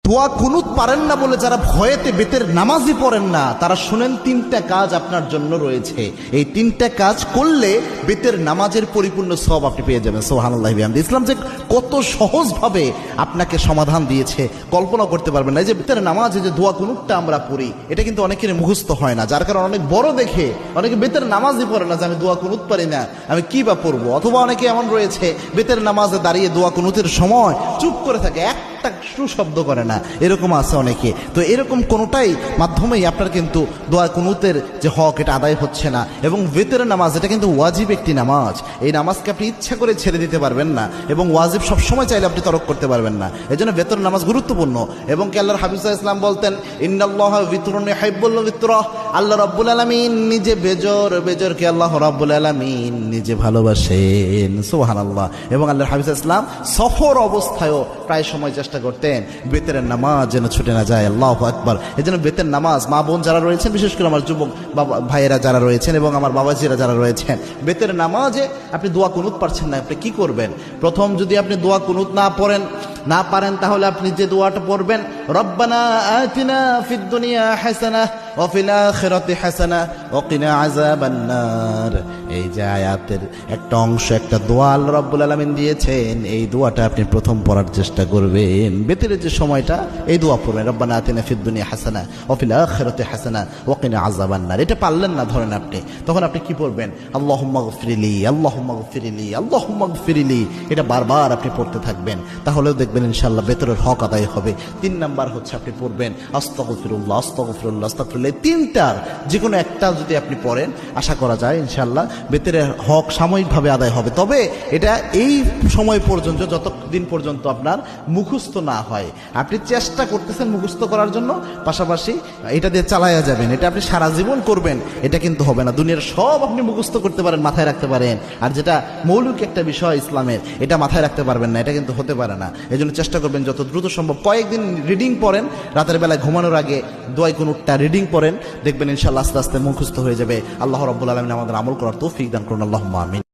দোয়া কুনুত পারেন না বলে যারা ভয়েতে বেতের নামাজই পড়েন না, তারা শুনেন তিনটা কাজ আপনার জন্য রয়েছে। এই তিনটা কাজ করলে বেতের নামাজের পরিপূর্ণ সওয়াব আপনি পেয়ে যাবেন। সুবহানাল্লাহি ওয়া বিহামদিহি। ইসলাম যে কত সহজভাবে আপনাকে সমাধান দিয়েছে কল্পনা করতে পারবেন না। এই যে বেতের নামাজে যে দোয়া কুনুতটা আমরা পড়ি, এটা কিন্তু অনেকের মুখস্থ হয় না, যার কারণে অনেক বড় দেখে অনেকে বেতের নামাজই পড়ে না যে আমি দোয়া কুনুত পারি না, আমি কি বা পড়বো। অথবা অনেকে এমন রয়েছে বেতের নামাজে দাঁড়িয়ে দোয়া কুনুতের সময় চুপ করে থাকে, একটা শব্দ করে না, এরকম আছে অনেকে। তো এরকম কোনোটাই মাধ্যমেই আপনার কিন্তু দোয়া কুনুতের যে হক এটা আদায় হচ্ছে না। এবং বেতের নামাজ এটা কিন্তু ওয়াজিব একটি নামাজ, এই নামাজকে আপনি ইচ্ছা করে ছেড়ে দিতে পারবেন না, এবং ওয়াজিব সবসময় চাইলে আপনি তরক করতে পারবেন না। এই জন্য বেতের নামাজ গুরুত্বপূর্ণ। এবং কি আল্লাহর হাবিব সাল্লাল্লাহু আলাইহি ওয়াসাল্লাম বলতেন, ইন্নাল্লাহা বিতরুন ইউহিব্বুল বিতরা, আল্লাহ রাব্বুল আলামিন নিজে বেজরকে আল্লাহ রাব্বুল আলামিন নিজে ভালোবাসেন। সুবহানাল্লাহ। এবং আল্লাহর হাবিব সাল্লাল্লাহু আলাইহি ওয়াসাল্লাম সফর অবস্থায়ও প্রায় সময় চেষ্টা করতেন বেতের নামাজ যেন ছুটে না যায়। আল্লাহু আকবার। এই জন্য বেতের নামাজ মা বোন যারা রয়েছেন, বিশেষ করে আমার যুবক বাবা ভাইয়েরা যারা রয়েছেন এবং আমার বাবাজিরা যারা রয়েছেন, বেতের নামাজে আপনি দোয়া কুনুত পারছেন না, আপনি কি করবেন? প্রথম যদি আপনি দোয়া কুনুত না পারেন তাহলে আপনি যে দোয়াটা পড়বেন, রব্বানা আতিনা ফিদ দুনিয়া হাসানাহ ওয়া ফিল আখিরাতি হাসানাহ ওয়া কিনা আযাবান নার। এই যে আয়াতের একটা অংশ, একটা দোয়া আল্লাহ রাব্বুল আলামিন দিয়েছেন, এই দোয়াটা আপনি প্রথম পড়ার চেষ্টা করবেন। বেতের যে সময়টা এই দোয়া পড়বেন, রব্বানা আতিনা ফিদ দুনিয়া হাসানাহ ওয়া ফিল আখিরাতি হাসানাহ ওয়া কিনা আযাবান নার। এটা পারলেন না ধরেন আপনি, তখন আপনি কি পড়বেন? আল্লাহুম্মা গফিরলি, আল্লাহুম্মা গফিরলি, আল্লাহুম্মা গফিরলি। এটা বারবার আপনি পড়তে থাকবেন, তাহলেও দেখবেন ইনশাআল্লাহ বেতরের হক আদায় হবে। 3 নাম্বার হচ্ছে আপনি পড়বেন আস্তাগফিরুল্লাহ, আস্তাগফিরুল্লাহ, আস্তাগফিরুল্লাহ। তিনটার যে কোনো একটা যদি আপনি পড়েন, আশা করা যায় ইনশাআল্লাহ বেতরের হক সাময়িকভাবে আদায় হবে। তবে এটা এই সময় পর্যন্ত, যতদিন পর্যন্ত আপনার মুখস্থ না হয়। আপনি চেষ্টা করতেছেন মুখস্থ করার জন্য, পাশাপাশি এটা দিয়ে চালায়া যাবেন। এটা আপনি সারা জীবন করবেন, এটা কিন্তু হবে না। দুনিয়ার সব আপনি মুখস্থ করতে পারেন, মাথায় রাখতে পারেন, আর যেটা মৌলিক একটা বিষয় ইসলামের, এটা মাথায় রাখতে পারবেন না, এটা কিন্তু হতে পারে না। এই জন্য চেষ্টা করবেন যত দ্রুত সম্ভব কয়েকদিন রিডিং পড়েন, রাতের বেলায় ঘুমানোর আগে দোয়া কুনুতটা রিডিং পড়েন, দেখবেন ইনশাআল্লাহ আস্তে আস্তে মুখস্থ হয়ে যাবে। আল্লাহ রাব্বুল আলামিন আমাদের আমল করার তৌফিক দান করুন। আল্লাহুম্মা আমিন।